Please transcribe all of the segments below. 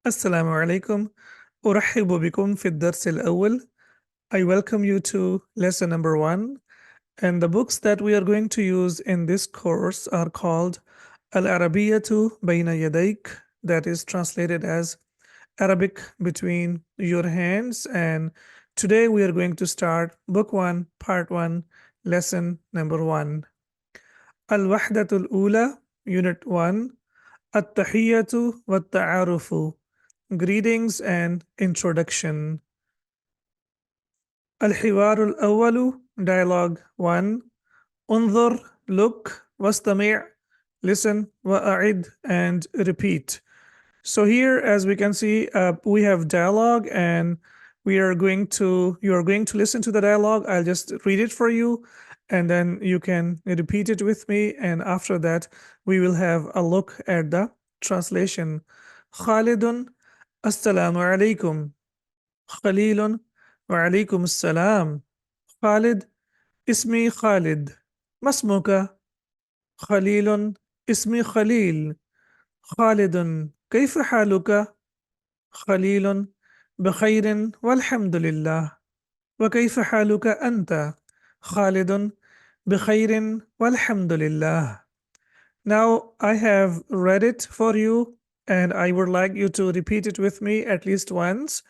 السلام عليكم. أرحب بكم في الدرس الأول. I welcome you to lesson number 1. And the books that we are going to use in this course are called Al-Arabiyyatu Bayna Yadayk, that is translated as Arabic between your hands. And today we are going to start book 1, part 1, lesson number 1. Al-Wahdatul Ula, unit 1. At-Tahiyyatu wat-Ta'arufu. Greetings and introduction. الحوار الأول, dialogue 1. انظر, look, واستمع, listen, وأعد, and repeat. So here, as we can see, we have dialogue, and you are going to listen to the dialogue. I'll just read it for you, and then you can repeat it with me, and after that we will have a look at the translation. Khalidun, assalamu alaikum. Khalilun, wa alaikum assalam. Khalid, ismi Khalid. Masmuka. Khalilun, ismi Khalil. خالد كيف حالك؟ خليل بخير والحمد لله. وكيف حالك أنت؟ خالد بخير والحمد لله. Now I have read it for you, and I would like you to repeat it with me at least once,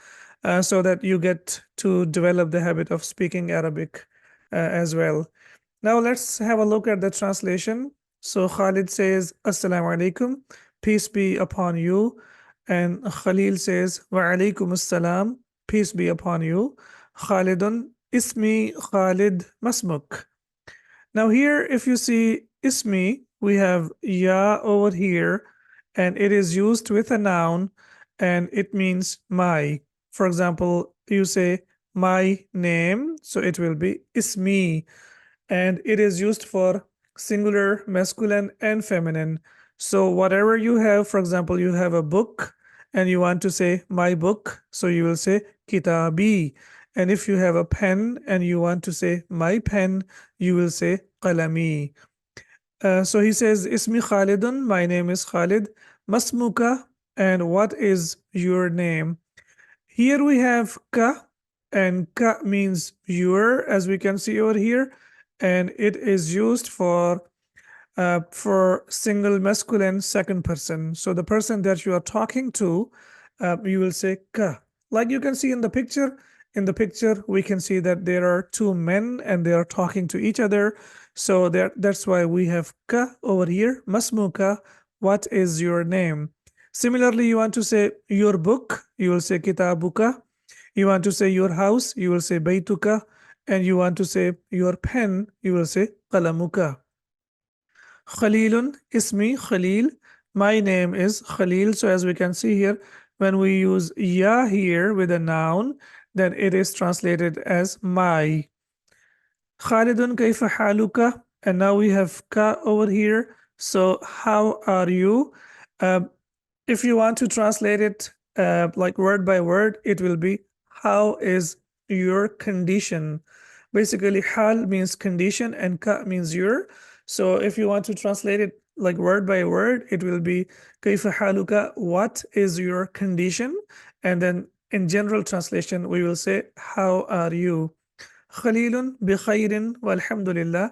so that you get to develop the habit of speaking Arabic as well. Now let's have a look at the translation. So Khalid says, Assalamu alaikum, peace be upon you. And Khalil says, Wa alaikum assalam, peace be upon you. Khalidun, ismi Khalid masmuk. Now here, if you see ismi, we have ya over here, and it is used with a noun, and it means my. For example, you say my name, so it will be ismi, and it is used for singular, masculine, and feminine. So whatever you have, for example, you have a book and you want to say my book, so you will say kitabi. And if you have a pen and you want to say my pen, you will say qalami. So he says, Ismi Khalidun, my name is Khalid. Masmuka, and what is your name? Here we have ka, and ka means your, as we can see over here, and it is used for single masculine second person. So the person that you are talking to, you will say ka. Like you can see in the picture. In the picture, we can see that there are two men and they are talking to each other. So that's why we have ka over here. Masmuka, what is your name? Similarly, you want to say your book, you will say kitabuka. You want to say your house, you will say baytuka. And you want to say your pen, you will say qalamuka. Khalilun, ismi Khalil. My name is Khalil. So as we can see here, when we use ya here with a noun, then it is translated as my. Khalidun kayfa haluka. And now we have ka over here. So how are you? If you want to translate it like word by word, it will be how is your condition. Basically, hal means condition and ka means your. So if you want to translate it like word by word, it will be kayfa haluka, what is your condition? And then in general translation, we will say, how are you? Khalilun bi khairin walhamdulillah.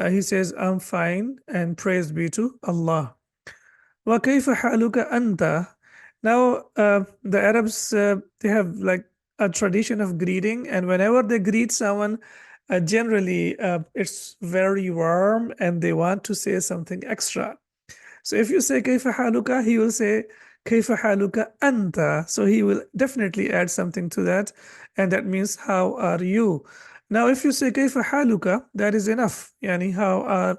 He says, I'm fine and praise be to Allah. Wa kayfa haluka anta? Now, the Arabs, they have like a tradition of greeting, and whenever they greet someone, generally it's very warm and they want to say something extra. So if you say kayfa haluka, he will say kayfa haluka anta. So he will definitely add something to that, and that means how are you? Now if you say kayfa haluka, that is enough. Yani, how are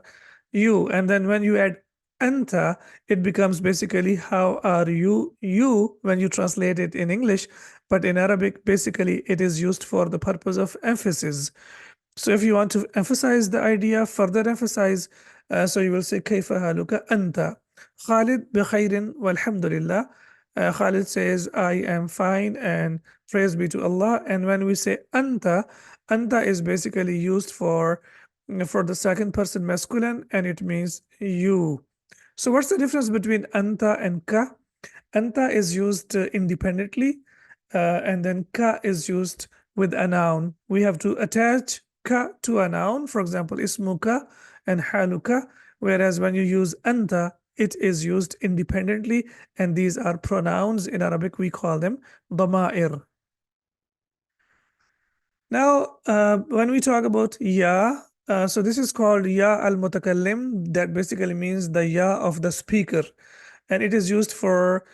you? And then when you add anta, it becomes basically how are you when you translate it in English, but in Arabic basically it is used for the purpose of emphasis. So if you want to emphasize the idea, further emphasize, so you will say kayfa haluka anta. Khalid bi khairin walhamdulillah. Khalid says, I am fine and praise be to Allah. And when we say anta, anta is basically used for the second person masculine, and it means you. So what's the difference between anta and ka? Anta is used independently, and then ka is used with a noun. We have to attach ka to a noun, for example, ismuka and haluka, whereas when you use anta, it is used independently, and these are pronouns. In Arabic, we call them dama'ir. Now, when we talk about ya, so this is called ya al-mutakallim. That basically means the ya of the speaker, and it is used for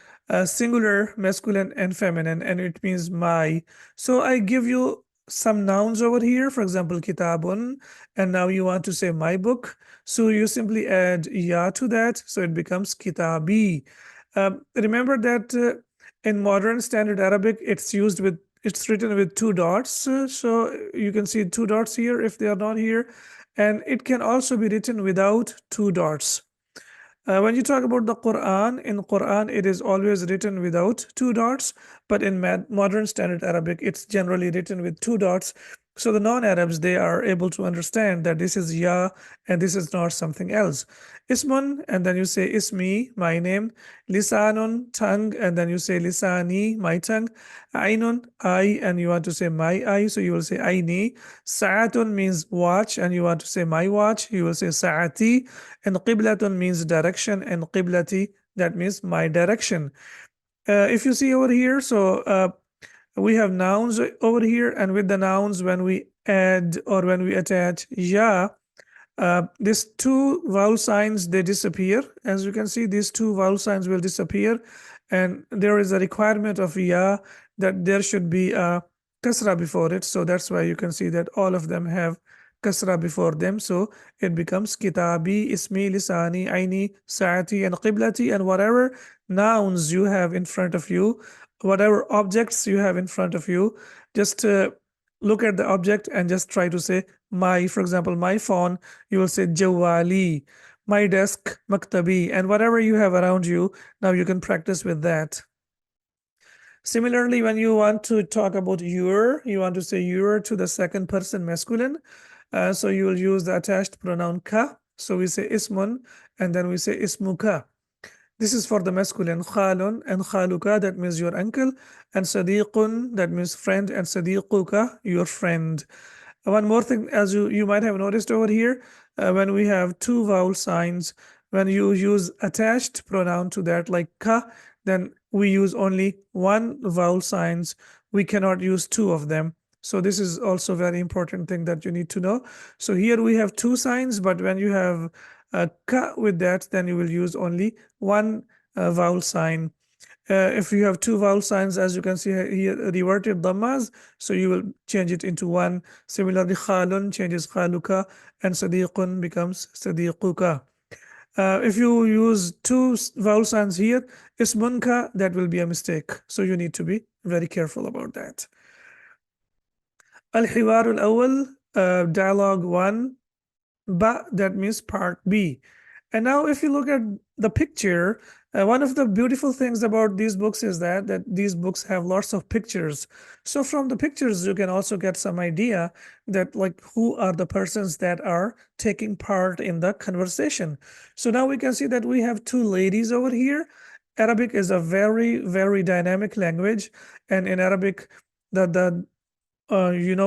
singular, masculine, and feminine, and it means my. So I give you some nouns over here, for example, kitabun, and now you want to say my book. So you simply add ya to that, so it becomes kitabi. Remember that in modern standard Arabic, it's written with two dots. So you can see two dots here if they are not here, and it can also be written without two dots. When you talk about the Quran, in Quran it is always written without two dots, but in modern standard Arabic it's generally written with two dots. So the non-Arabs, they are able to understand that this is ya and this is not something else. Ismun, and then you say ismi, my name. Lisanun, tongue, and then you say lisani, my tongue. Ainun, eye, and you want to say my eye, so you will say aini. Sa'atun means watch, and you want to say my watch, you will say sa'ati. And qiblatun means direction, and qiblati, that means my direction. If you see over here, so we have nouns over here, and with the nouns, when we add or when we attach ya, these two vowel signs, they disappear. As you can see, these two vowel signs will disappear, and there is a requirement of ya that there should be a kasra before it. So that's why you can see that all of them have kasra before them. So it becomes kitabi, ismi, lisani, aini, saati, and qiblati, and whatever nouns you have in front of you, whatever objects you have in front of you, just look at the object and just try to say my. For example, my phone, you will say jawali. My desk, maktabi, and whatever you have around you, now you can practice with that. Similarly, when you want to talk about your, you want to say your to the second person masculine. So you will use the attached pronoun ka. So we say ismun, and then we say ismuka. This is for the masculine. Khalun and khaluka, that means your uncle, and sadiqun, that means friend, and sadiquka, your friend. One more thing, as you might have noticed over here, when we have two vowel signs, when you use attached pronoun to that, like ka, then we use only one vowel signs. We cannot use two of them. So this is also a very important thing that you need to know. So here we have two signs, but when you have ka with that, then you will use only one vowel sign. If you have two vowel signs, as you can see here, reverted dhammas, so you will change it into one. Similarly, khalun changes khaluka, and sadiqun becomes sadiquka. If you use two vowel signs here, ismunka, that will be a mistake. So you need to be very careful about that. Al-Hiwar al-Awwal, dialogue 1, Ba, that means part B. And now if you look at the picture, one of the beautiful things about these books is that these books have lots of pictures. So from the pictures, you can also get some idea that like who are the persons that are taking part in the conversation. So now we can see that we have two ladies over here. Arabic is a very, very dynamic language. And in Arabic, the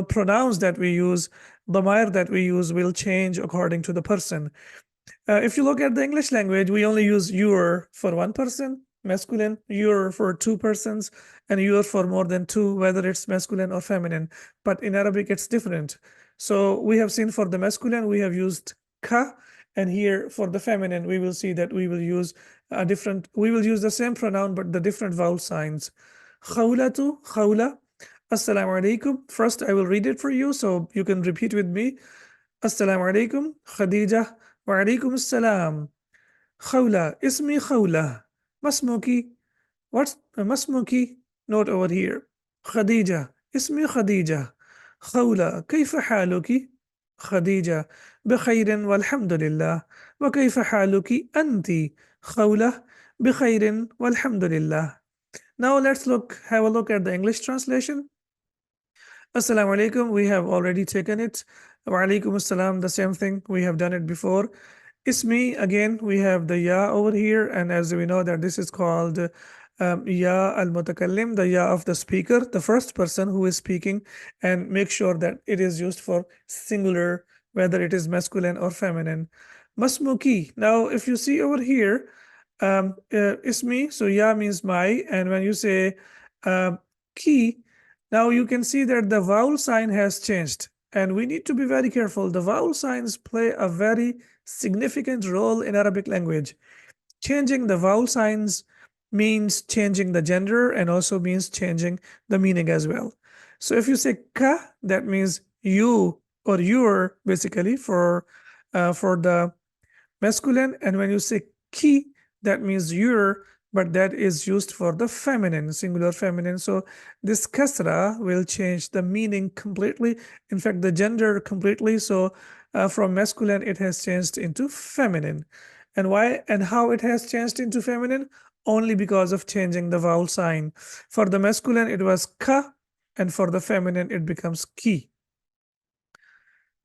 pronouns that we use, dhamir that we use will change according to the person. If you look at the English language, we only use your for one person, masculine, your for two persons, and your for more than two, whether it's masculine or feminine. But in Arabic, it's different. So we have seen for the masculine, we have used ka, and here for the feminine, we will see that we will use we will use the same pronoun, but the different vowel signs. Khawlatu, khawla. Assalamu alaikum. First, I will read it for you so you can repeat with me. Assalamu alaikum. Khadija. Wa alaikum assalam. Khawla. Ismi Khawla. Masmuki. What's Masmuki? Note over here. Khadija. Ismi Khadija. Khawla. كيف حالك؟ خديجة بخير والحمد لله. وكيف حالك أنت؟ خولة بخير والحمد لله. Now let's have a look at the English translation. Assalamu alaikum, we have already taken it. Wa alaikum assalam, the same thing, we have done it before. Ismi, again, we have the ya over here, and as we know that this is called ya al-mutakallim, the ya of the speaker, the first person who is speaking, and make sure that it is used for singular, whether it is masculine or feminine. Masmuki. Now, if you see over here, ismi, so ya means my, and when you say uh, ki, now you can see that the vowel sign has changed, and we need to be very careful. The vowel signs play a very significant role in Arabic language. Changing the vowel signs means changing the gender and also means changing the meaning as well. So if you say ka, that means you or your, basically for the masculine, and when you say ki, that means your, but that is used for the feminine, singular feminine. So this kasra will change the meaning completely, in fact the gender completely. So from masculine it has changed into feminine. And why and how it has changed into feminine? Only because of changing the vowel sign. For the masculine it was ka, and for the feminine it becomes ki.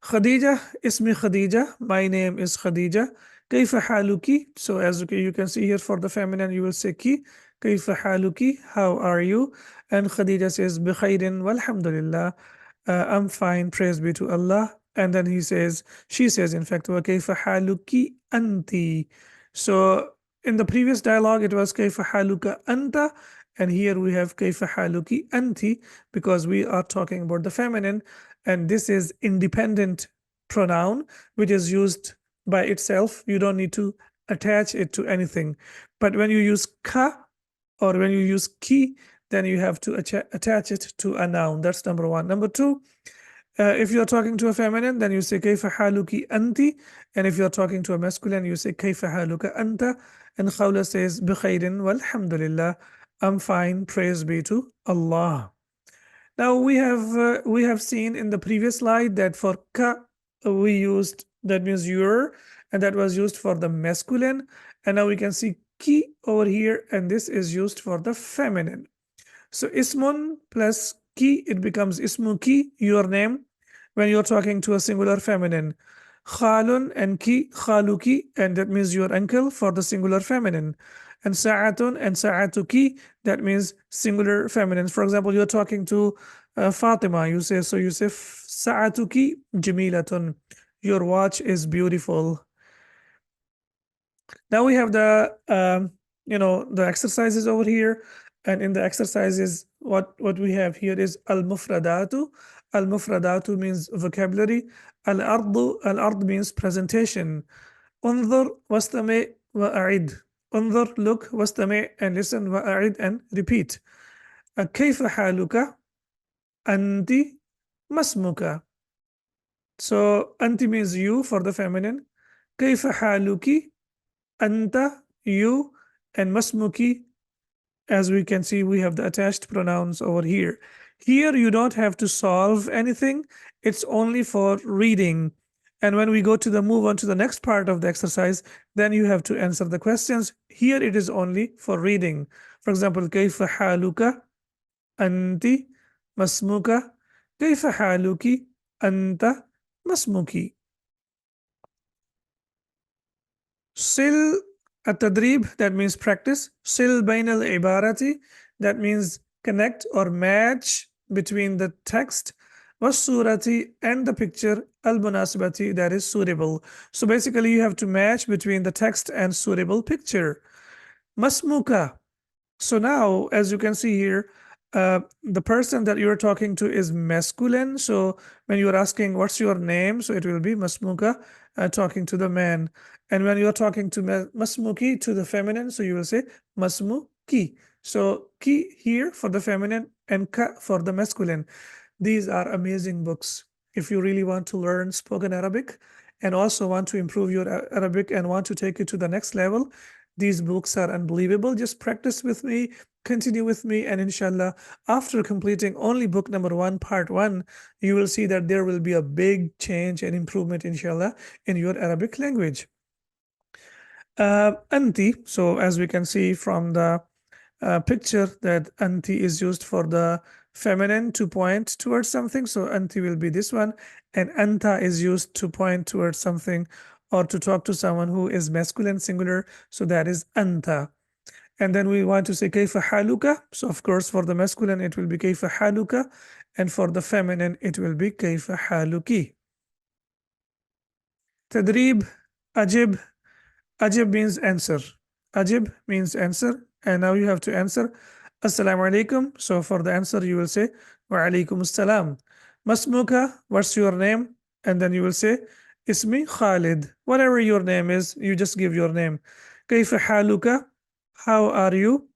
Khadija, ismi Khadija. My name is Khadija. Kaifa haluki? So as you can see here for the feminine, you will say ki. Kaifa haluki? How are you? And Khadija says, Bikhairin walhamdulillah. I'm fine, praise be to Allah. And then she says, in fact, wa kaifa haluki anti. So in the previous dialogue, it was kaifa haluka anta. And here we have kaifa haluki anti, because we are talking about the feminine, and this is independent pronoun which is used by itself. You don't need to attach it to anything. But when you use ka or when you use ki, then you have to attach it to a noun. That's number one. Number two, if you're talking to a feminine, then you say kayfa haluki anti, and if you're talking to a masculine, you say kayfa haluka anta. And Khawla says bikhairin walhamdulillah. I'm fine, praise be to Allah. Now we have seen in the previous slide that for ka we used, that means your, and that was used for the masculine. And now we can see ki over here, and this is used for the feminine. So ismun plus ki, it becomes ismu ki, your name, when you're talking to a singular feminine. Khalun and ki, khaluki, and that means your uncle for the singular feminine. And sa'atun and sa'atuki, that means singular feminine. For example, you're talking to Fatima, you say sa'atuki jamilatun, your watch is beautiful. Now we have the the exercises over here, and in the exercises what we have here is al-mufradatu. Al-mufradatu means vocabulary. Al-ard means presentation. Unzur wastami wa'id. Unzur, look, wastami, and listen, wa'id, and repeat. كيف حالك أنت مسمك. So anti means you for the feminine. كيف حالك anta, you, and masmuki, as we can see, we have the attached pronouns over here. Here you don't have to solve anything, it's only for reading. And when we go to move on to the next part of the exercise, then you have to answer the questions. Here it is only for reading. For example, كيف حالك أنت مسموك. كيف حالك أنت مسموك. Sil at-tadrib, that means practice. Sil bain al-ibarati, that means connect or match between the text. Was-surati, and the picture. Al-munasibati, that is suitable. So basically you have to match between the text and suitable picture. Masmuka. So now, as you can see here, the person that you're talking to is masculine. So when you're asking what's your name, so it will be masmuka, talking to the man. And when you're talking to masmuki, to the feminine, so you will say masmuki. So ki here for the feminine and ka for the masculine. These are amazing books. If you really want to learn spoken Arabic and also want to improve your Arabic and want to take it to the next level, these books are unbelievable. Just practice with me, continue with me, and inshallah, after completing only book number 1, part 1, you will see that there will be a big change and improvement, inshallah, in your Arabic language. Anti, so as we can see from the picture, that anti is used for the feminine to point towards something. So anti will be this one, and anta is used to point towards something or to talk to someone who is masculine singular, so that is anta. And then we want to say kayfa haluka. So of course for the masculine it will be kayfa haluka, and for the feminine it will be kayfa haluki. Tadrib, ajib. Ajib means answer. Ajib means answer. And now you have to answer Assalamu alaikum. So for the answer, you will say Wa alaikum assalam. Masmuka, what's your name? And then you will say Ismi Khalid. Whatever your name is, you just give your name. Kayfa haluka? How are you?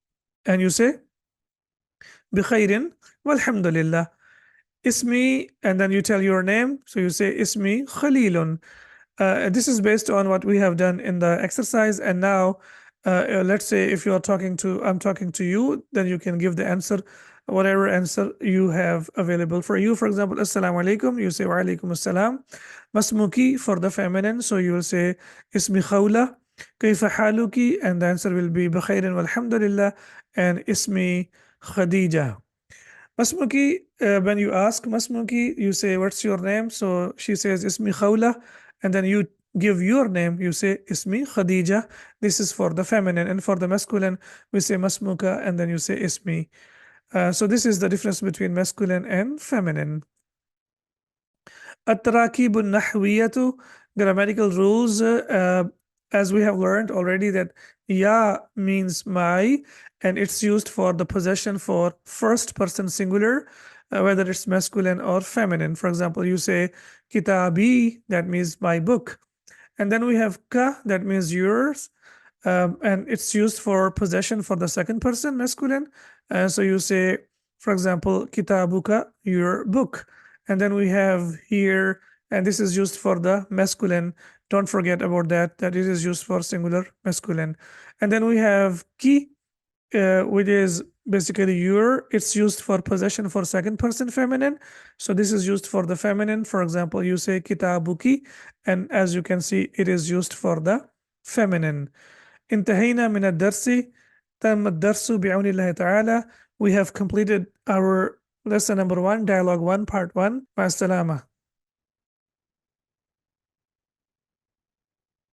And you say Bikhairin walhamdulillah. Ismi, and then you tell your name. So you say Ismi Khalilun. This is based on what we have done in the exercise. And now, let's say if you are talking to, I'm talking to you, then you can give the answer, whatever answer you have available for you. For example, Assalamu alaikum, you say Wa alaikum assalam. Masmuki for the feminine, so you will say Ismi Khawla. Kayfa haluki, and the answer will be Bikhairin walhamdulillah. And Ismi Khadija. Masmuki, when you ask Masmuki, you say, what's your name? So she says, Ismi Khawla. And then you give your name, you say, Ismi Khadija. This is for the feminine. And for the masculine, we say Masmuka, and then you say Ismi. So this is the difference between masculine and feminine. التراكيب النحوية, grammatical rules, as we have learned already that ya means my, and it's used for the possession for first person singular, whether it's masculine or feminine. For example, you say kitabi, that means my book. And then we have ka, that means yours, and it's used for possession for the second person masculine. So you say, for example, kitabuka, your book. And then we have here, and this is used for the masculine. Don't forget about that, that it is used for singular masculine. And then we have ki, which is basically your. It's used for possession for second person feminine. So this is used for the feminine. For example, you say kitabuki, and as you can see, it is used for the feminine. انتهينا من الدرس. تم الدرس بعون الله تعالى. We have completed our lesson number 1, dialogue 1, part 1. مع السلامة.